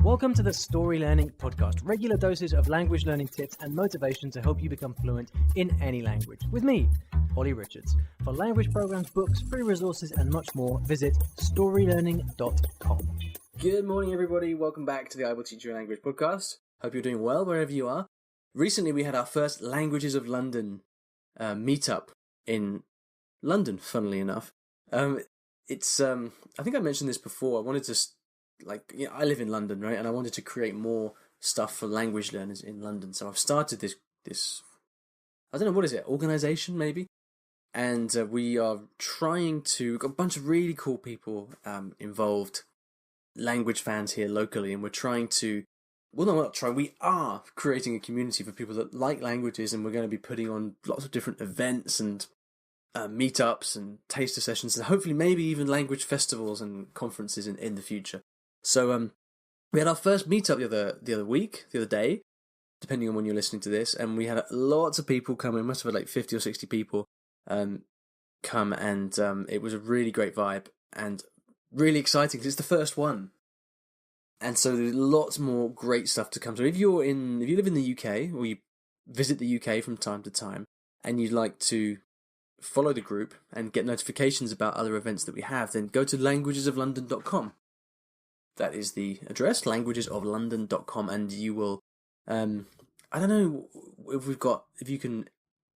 Welcome to the Story Learning Podcast, regular doses of language learning tips and motivation to help you become fluent in any language. With me, Olly Richards. For language programs, books, free resources, and much more, visit StoryLearning.com. Good morning, everybody. Welcome back to the I Will Teach You a Language podcast. Hope you're doing well wherever you are. Recently, we had our first Languages of London meetup in London, funnily enough. I think I mentioned this before. I wanted to, I live in London, right? And I wanted to create more stuff for language learners in London. So I've started this, I don't know, what is it? Organization, maybe? And we are trying to, got a bunch of really cool people involved, language fans here locally, and we're trying to, well, no, we're not trying, we are creating a community for people that like languages, and we're going to be putting on lots of different events and meetups and taster sessions, and hopefully maybe even language festivals and conferences in the future. So we had our first meetup the other day, depending on when you're listening to this, and we had lots of people come. We must have had like 50 or 60 people come, and it was a really great vibe and really exciting because it's the first one. And so there's lots more great stuff to come. So if you live in the UK or you visit the UK from time to time and you'd like to follow the group and get notifications about other events that we have, then go to languagesoflondon.com. That is the address, languagesoflondon.com, and you will, I don't know if you can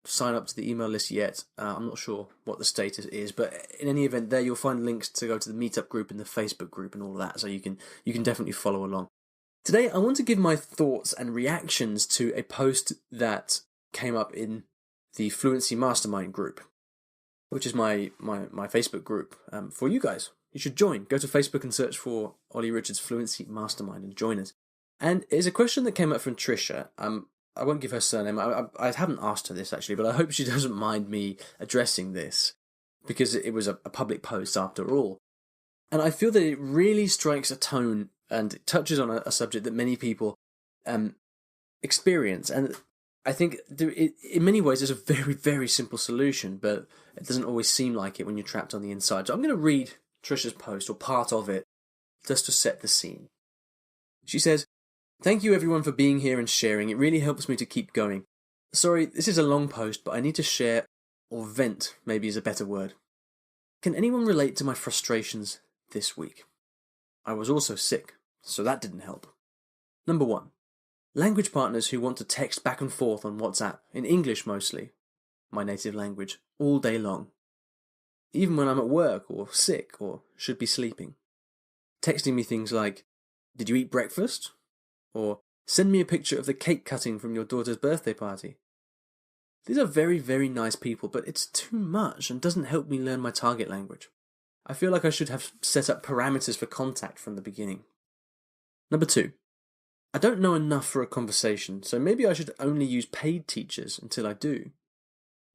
sign up to the email list yet. I'm not sure what the status is, but in any event, there you'll find links to go to the meetup group and the Facebook group and all of that, so you can definitely follow along. Today, I want to give my thoughts and reactions to a post that came up in the Fluency Mastermind group, which is my Facebook group for you guys. You should join. Go to Facebook and search for Olly Richards Fluency Mastermind and join us. And it's a question that came up from Trisha. I won't give her surname. I haven't asked her this, actually, but I hope she doesn't mind me addressing this, because it was a public post after all. And I feel that it really strikes a tone and it touches on a subject that many people experience. And I think in many ways there's a very, very simple solution, but it doesn't always seem like it when you're trapped on the inside. So I'm going to read Trisha's post, or part of it, just to set the scene. She says, "Thank you everyone for being here and sharing. It really helps me to keep going. Sorry, this is a long post, but I need to share, or vent maybe is a better word. Can anyone relate to my frustrations this week? I was also sick, so that didn't help. Number 1, language partners who want to text back and forth on WhatsApp, in English mostly, my native language, all day long. Even when I'm at work or sick or should be sleeping. Texting me things like, 'Did you eat breakfast?' Or, 'Send me a picture of the cake cutting from your daughter's birthday party.' These are very, very nice people, but it's too much and doesn't help me learn my target language. I feel like I should have set up parameters for contact from the beginning. Number 2, I don't know enough for a conversation, so maybe I should only use paid teachers until I do.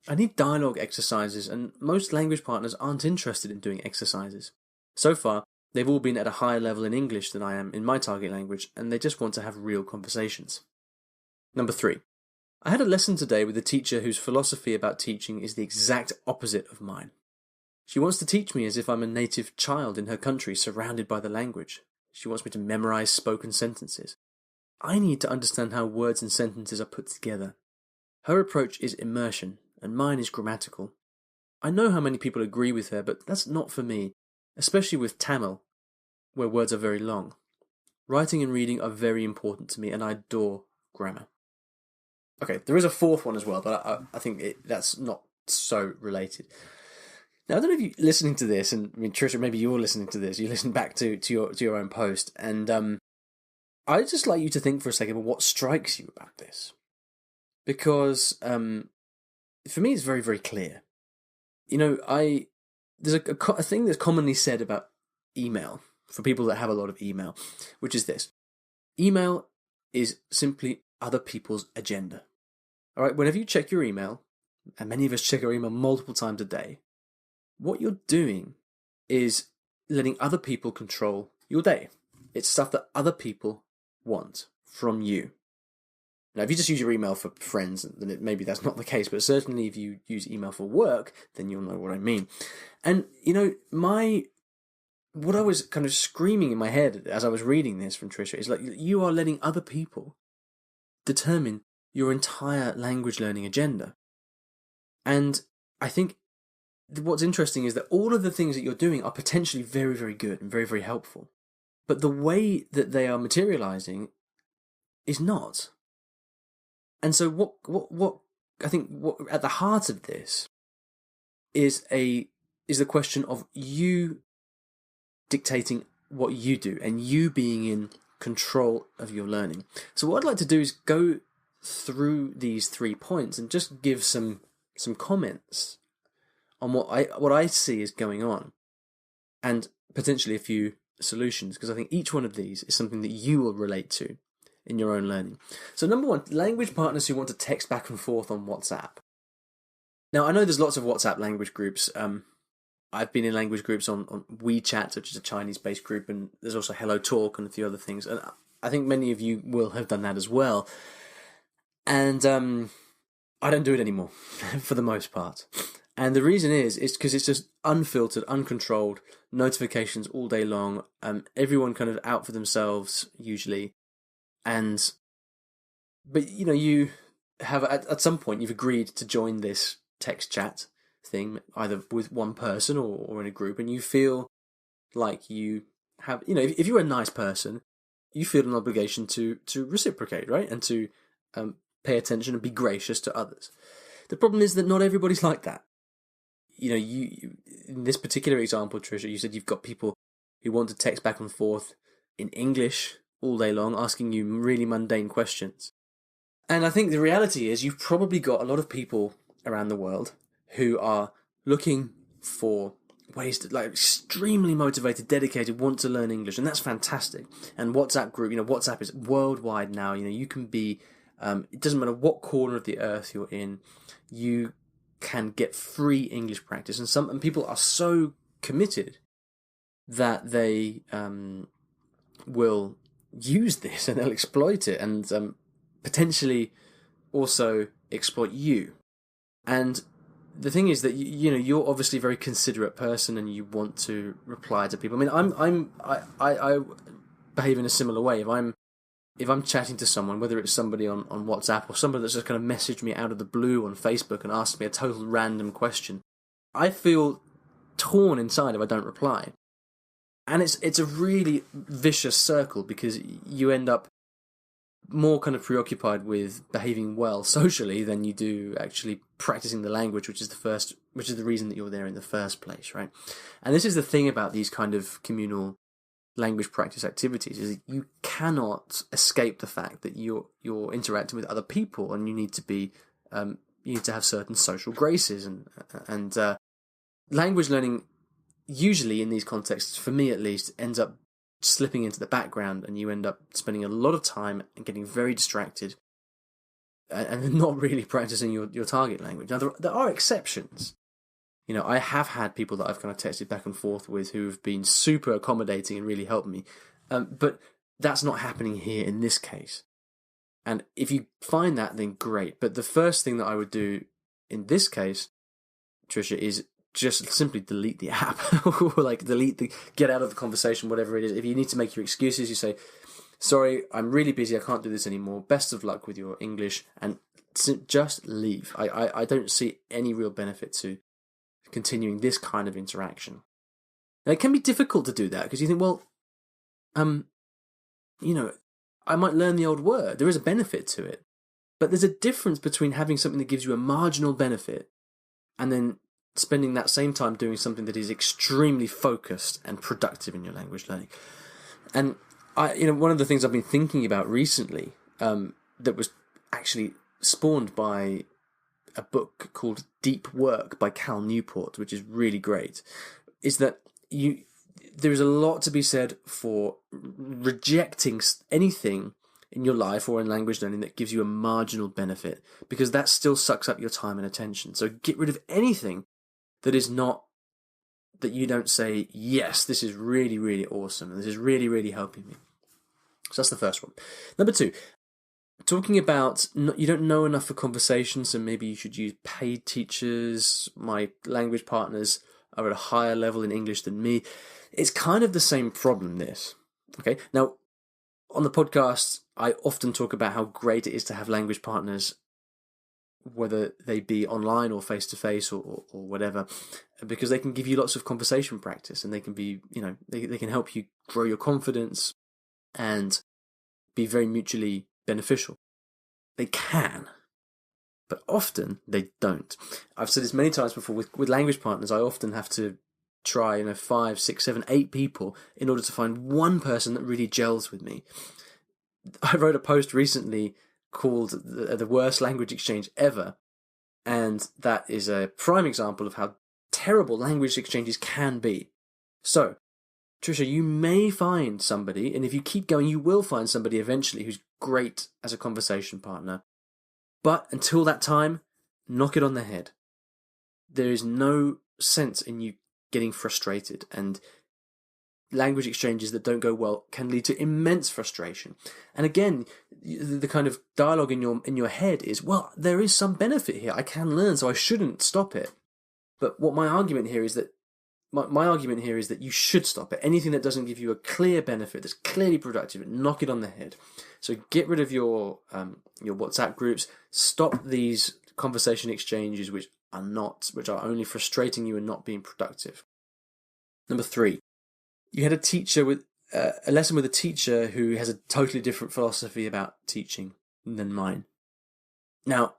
I need dialogue exercises, and most language partners aren't interested in doing exercises. So far, they've all been at a higher level in English than I am in my target language, and they just want to have real conversations. Number 3, I had a lesson today with a teacher whose philosophy about teaching is the exact opposite of mine. She wants to teach me as if I'm a native child in her country surrounded by the language. She wants me to memorize spoken sentences. I need to understand how words and sentences are put together. Her approach is immersion, and mine is grammatical. I know how many people agree with her, but that's not for me, especially with Tamil, where words are very long. Writing and reading are very important to me, and I adore grammar." Okay, there is a fourth one as well, but I think that's not so related. Now, I don't know if you're listening to this, and I mean, Trisha, maybe you're listening to this, you listen back to your own post, and I'd just like you to think for a second about what strikes you about this. Because for me, it's very, very clear. You know, there's a thing that's commonly said about email, for people that have a lot of email, which is this. Email is simply other people's agenda. All right, whenever you check your email, and many of us check our email multiple times a day, what you're doing is letting other people control your day. It's stuff that other people want from you. Now, if you just use your email for friends, then maybe that's not the case, but certainly if you use email for work, then you'll know what I mean. And, you know, my what I was kind of screaming in my head as I was reading this from Trisha is like, you are letting other people determine your entire language learning agenda. And I think what's interesting is that all of the things that you're doing are potentially very, very good and very, very helpful. But the way that they are materializing is not. And so what I think what at the heart of this is the question of you dictating what you do and you being in control of your learning. So what I'd like to do is go through these 3 points and just give some comments on what I see is going on, and potentially a few solutions, because I think each one of these is something that you will relate to in your own learning. So number 1, language partners who want to text back and forth on WhatsApp. Now I know there's lots of WhatsApp language groups. I've been in language groups on WeChat, which is a Chinese-based group, and there's also Hello Talk and a few other things. And I think many of you will have done that as well. And I don't do it anymore, for the most part. And the reason is because it's just unfiltered, uncontrolled, notifications all day long, everyone kind of out for themselves, usually. But you have, at some point, you've agreed to join this text chat thing, either with one person or in a group, and you feel like you have, if you're a nice person, you feel an obligation to reciprocate, right? And to pay attention and be gracious to others. The problem is that not everybody's like that. You in this particular example, Trisha, you said you've got people who want to text back and forth in English all day long, asking you really mundane questions. And I think the reality is you've probably got a lot of people around the world who are looking for ways to, like, extremely motivated, dedicated, want to learn English, and that's fantastic. And WhatsApp group, WhatsApp is worldwide now. You can be, it doesn't matter what corner of the earth you're in, you can get free English practice, and people are so committed that they will use this and they'll exploit it and potentially also exploit you. And the thing is that you're obviously a very considerate person and you want to reply to people. I mean, I behave in a similar way. If I'm chatting to someone, whether it's somebody on WhatsApp or somebody that's just kind of messaged me out of the blue on Facebook and asked me a total random question, I feel torn inside if I don't reply. And it's a really vicious circle, because you end up more kind of preoccupied with behaving well socially than you do actually practicing the language, which is the reason that you're there in the first place, right? And this is the thing about these kind of communal language practice activities, is that you cannot escape the fact that you're interacting with other people, and you need to have certain social graces, and language learning usually in these contexts, for me at least, ends up slipping into the background, and you end up spending a lot of time and getting very distracted and not really practicing your target language. Now, there are exceptions. I have had people that I've kind of texted back and forth with who have been super accommodating and really helped me. But that's not happening here in this case. And if you find that, then great. But the first thing that I would do in this case, Trisha, is just simply delete the app, or like get out of the conversation, whatever it is. If you need to make your excuses, you say, sorry, I'm really busy, I can't do this anymore, best of luck with your English, and just leave. I don't see any real benefit to continuing this kind of interaction. Now, it can be difficult to do that, because you think, well, I might learn the old word. There is a benefit to it. But there's a difference between having something that gives you a marginal benefit and then spending that same time doing something that is extremely focused and productive in your language learning. And one of the things I've been thinking about recently, that was actually spawned by a book called Deep Work by Cal Newport, which is really great, is that there's a lot to be said for rejecting anything in your life or in language learning that gives you a marginal benefit, because that still sucks up your time and attention. So get rid of anything that is not, that you don't say, yes, this is really, really awesome, and this is really, really helping me. So that's the first one. Number 2, talking about you don't know enough for conversation, so maybe you should use paid teachers. My language partners are at a higher level in English than me. It's kind of the same problem, this. Okay, now, on the podcast, I often talk about how great it is to have language partners, whether they be online or face-to-face or whatever, because they can give you lots of conversation practice, and they can be, they can help you grow your confidence and be very mutually beneficial. They can, but often they don't. I've said this many times before, with language partners, I often have to try 5, 6, 7, 8 people in order to find one person that really gels with me. I wrote a post recently called the worst language exchange ever, and that is a prime example of how terrible language exchanges can be. So, Trisha, you may find somebody, and if you keep going, you will find somebody eventually who's great as a conversation partner. But until that time, knock it on the head. There is no sense in you getting frustrated, and language exchanges that don't go well can lead to immense frustration. And again, the kind of dialogue in your head is, well, there is some benefit here. I can learn, so I shouldn't stop it. But what my argument here is that you should stop it. Anything that doesn't give you a clear benefit, that's clearly productive, knock it on the head. So get rid of your WhatsApp groups. Stop these conversation exchanges which are only frustrating you and not being productive. Number 3, you had a lesson with a teacher who has a totally different philosophy about teaching than mine. Now,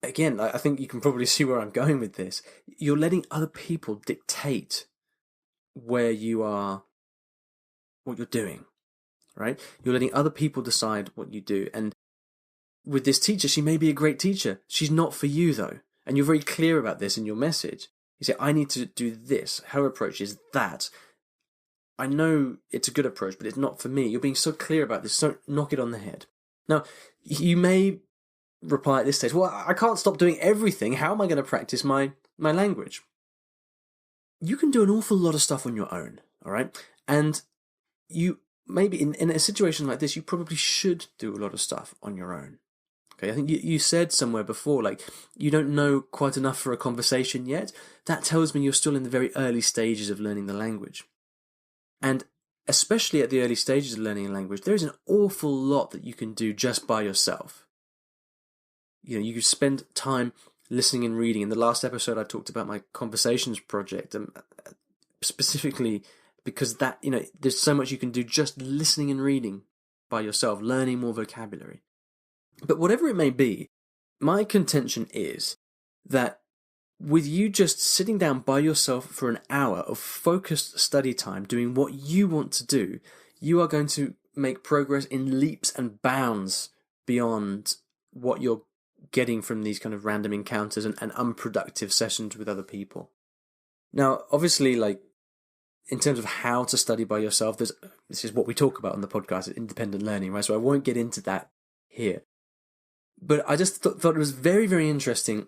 again, I think you can probably see where I'm going with this. You're letting other people dictate where you are, what you're doing, right? You're letting other people decide what you do. And with this teacher, she may be a great teacher. She's not for you, though. And you're very clear about this in your message. You say, I need to do this. Her approach is that. I know it's a good approach, but it's not for me. You're being so clear about this, so knock it on the head. Now, you may reply at this stage, well, I can't stop doing everything. How am I going to practice my language? You can do an awful lot of stuff on your own, all right? And you maybe in a situation like this, you probably should do a lot of stuff on your own. Okay, I think you said somewhere before, like, you don't know quite enough for a conversation yet. That tells me you're still in the very early stages of learning the language. And especially at the early stages of learning a language, there is an awful lot that you can do just by yourself. You can spend time listening and reading. In the last episode, I talked about my conversations project, specifically because that, there's so much you can do just listening and reading by yourself, learning more vocabulary. But whatever it may be, my contention is that with you just sitting down by yourself for an hour of focused study time, doing what you want to do, you are going to make progress in leaps and bounds beyond what you're getting from these kind of random encounters and unproductive sessions with other people. Now, obviously, in terms of how to study by yourself, this is what we talk about on the podcast, independent learning, right? So I won't get into that here. But I just thought it was very, very interesting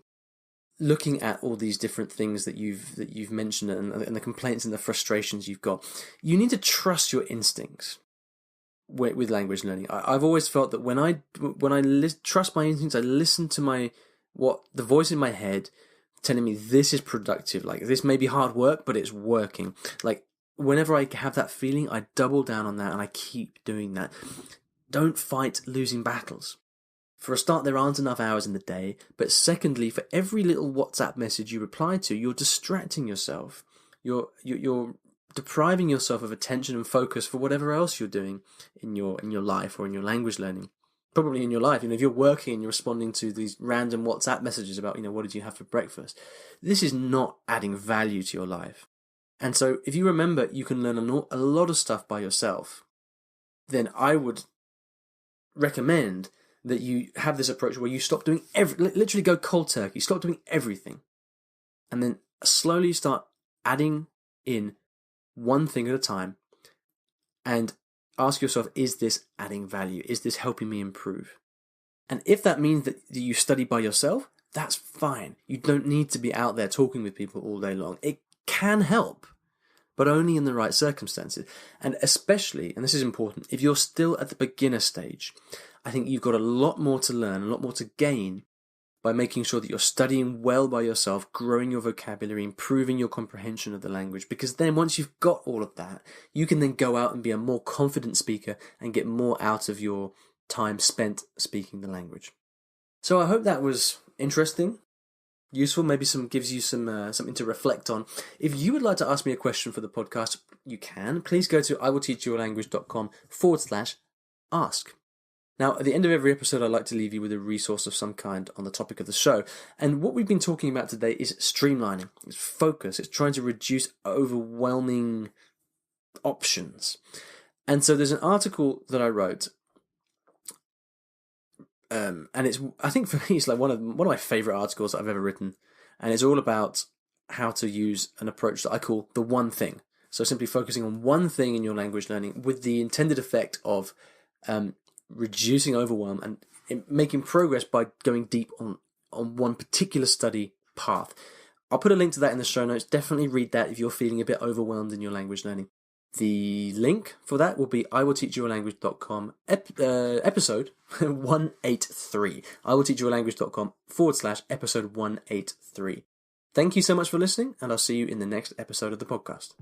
looking at all these different things that you've mentioned and the complaints and the frustrations you've got. You need to trust your instincts with language learning. I've always felt that when I trust my instincts, I listen to the voice in my head telling me this is productive. Like, this may be hard work, but it's working. Like, whenever I have that feeling, I double down on that and I keep doing that. Don't fight losing battles. For a start, there aren't enough hours in the day, but secondly, for every little WhatsApp message you reply to, you're distracting yourself. You're depriving yourself of attention and focus for whatever else you're doing in your life or in your language learning. Probably in your life, if you're working and you're responding to these random WhatsApp messages about, what did you have for breakfast? This is not adding value to your life. And so if you remember you can learn a lot of stuff by yourself, then I would recommend that you have this approach where you stop doing literally go cold turkey, stop doing everything. And then slowly start adding in one thing at a time and ask yourself, is this adding value? Is this helping me improve? And if that means that you study by yourself, that's fine. You don't need to be out there talking with people all day long. It can help, but only in the right circumstances. And especially, and this is important, if you're still at the beginner stage, I think you've got a lot more to learn, a lot more to gain by making sure that you're studying well by yourself, growing your vocabulary, improving your comprehension of the language. Because then once you've got all of that, you can then go out and be a more confident speaker and get more out of your time spent speaking the language. So I hope that was interesting, useful, maybe gives you something to reflect on. If you would like to ask me a question for the podcast, you can. Please go to iwillteachyoualanguage.com/ask. Now, at the end of every episode, I like to leave you with a resource of some kind on the topic of the show. And what we've been talking about today is streamlining. It's focus. It's trying to reduce overwhelming options. And so there's an article that I wrote, and I think for me, it's like one of my favorite articles that I've ever written. And it's all about how to use an approach that I call the one thing. So simply focusing on one thing in your language learning with the intended effect of reducing overwhelm and making progress by going deep on one particular study path. I'll put a link to that in the show notes. Definitely read that if you're feeling a bit overwhelmed in your language learning. The link for that will be iwillteachyoualanguage.com episode 183. iwillteachyoualanguage.com/episode 183. Thank you so much for listening, and I'll see you in the next episode of the podcast.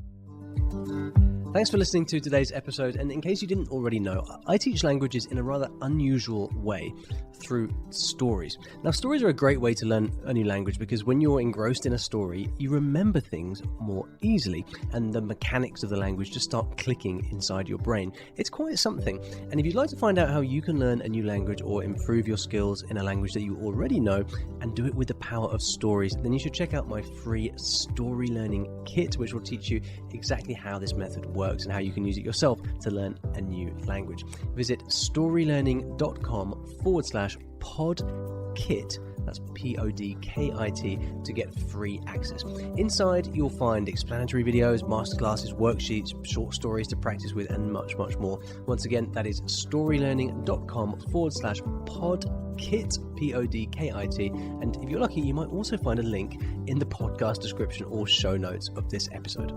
Thanks for listening to today's episode, and in case you didn't already know, I teach languages in a rather unusual way through stories. Now, stories are a great way to learn a new language because when you're engrossed in a story, you remember things more easily, and the mechanics of the language just start clicking inside your brain. It's quite something, and if you'd like to find out how you can learn a new language or improve your skills in a language that you already know and do it with the power of stories, then you should check out my free Story Learning Kit, which will teach you exactly how this method works and how you can use it yourself to learn a new language. Visit storylearning.com/podkit, that's PODKIT, to get free access. Inside, you'll find explanatory videos, masterclasses, worksheets, short stories to practice with, and much, much more. Once again, that is storylearning.com/podkit, PODKIT. And if you're lucky, you might also find a link in the podcast description or show notes of this episode.